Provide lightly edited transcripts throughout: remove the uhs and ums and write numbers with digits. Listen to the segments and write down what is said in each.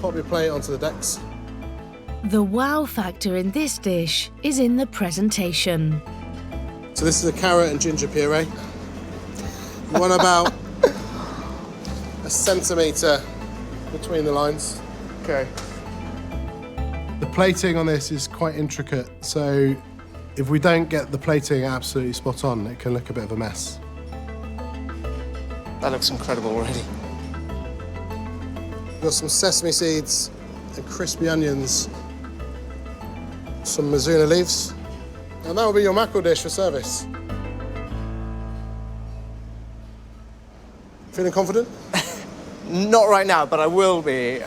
pop your plate onto the decks. The wow factor in this dish is in the presentation. So this is a carrot and ginger puree. You want about a centimetre between the lines. Okay. The plating on this is quite intricate, so if we don't get the plating absolutely spot on, it can look a bit of a mess. That looks incredible already. We've got some sesame seeds and crispy onions, some Mizuna leaves, and that will be your mackerel dish for service. Feeling confident? Not right now, but I will be.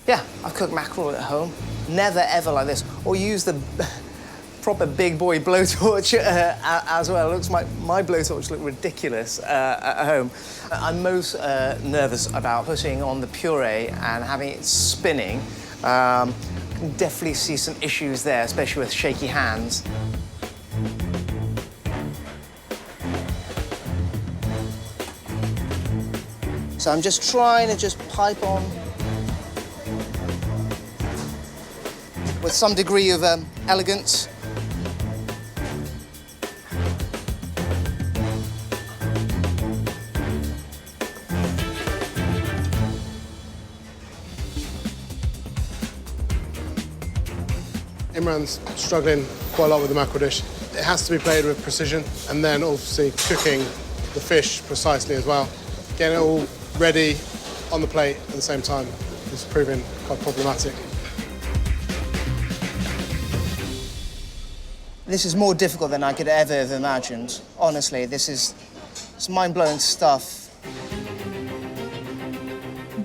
Yeah, I've cooked mackerel at home. Never ever like this. Or use the proper big boy blowtorch as well. It looks like my blowtorch look ridiculous at home. I'm most nervous about putting on the puree and having it spinning. Definitely see some issues there, especially with shaky hands. So I'm just trying to pipe on with some degree of elegance. Imran's struggling quite a lot with the mackerel dish. It has to be played with precision, and then obviously cooking the fish precisely as well. Getting it all ready on the plate at the same time is proving quite problematic. This is more difficult than I could ever have imagined. Honestly, it's mind-blowing stuff.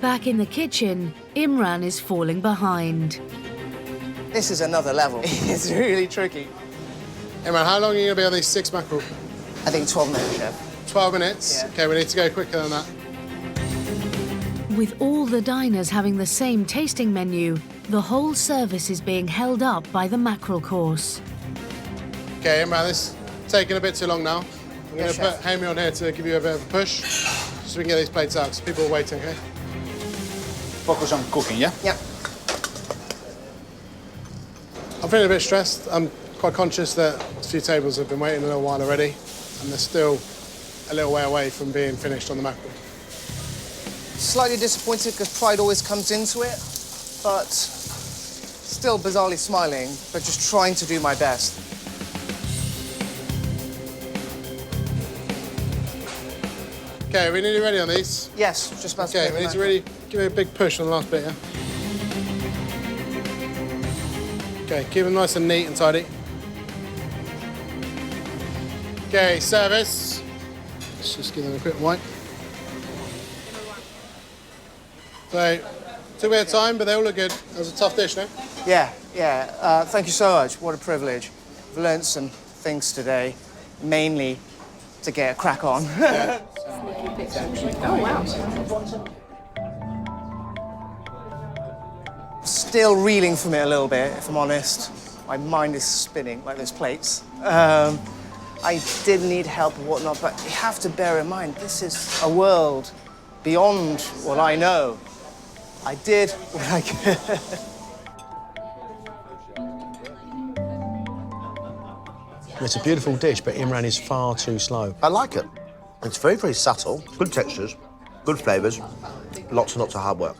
Back in the kitchen, Imran is falling behind. This is another level. It's really tricky. Imran, how long are you going to be on these 6 mackerel? I think 12 minutes, Chef. 12 minutes? Yeah. OK, we need to go quicker than that. With all the diners having the same tasting menu, the whole service is being held up by the mackerel course. OK, Imran, this is taking a bit too long now. I'm going to put Chef. Hammy on here to give you a bit of a push, so we can get these plates out, because people are waiting, OK? Focus on cooking, yeah? Yeah. I'm feeling a bit stressed. I'm quite conscious that a few tables have been waiting a little while already, and they're still a little way away from being finished on the mackerel. Slightly disappointed because pride always comes into it, but still bizarrely smiling, but just trying to do my best. OK, are we nearly ready on these? Yes, just about to OK, make we the need to mackerel. really give it a big push on the last bit, yeah? OK, keep them nice and neat and tidy. OK, service. Let's just give them a quick wipe. So, took a bit of time, but they all look good. That was a tough dish, no? Yeah. Thank you so much. What a privilege. I've learned some things today, mainly to get a crack on. Still reeling from it a little bit, if I'm honest. My mind is spinning like those plates. I did need help and whatnot, but you have to bear in mind, this is a world beyond what I know. I did what I could. It's a beautiful dish, but Imran is far too slow. I like it. It's very, very subtle. Good textures, good flavours, lots and lots of hard work.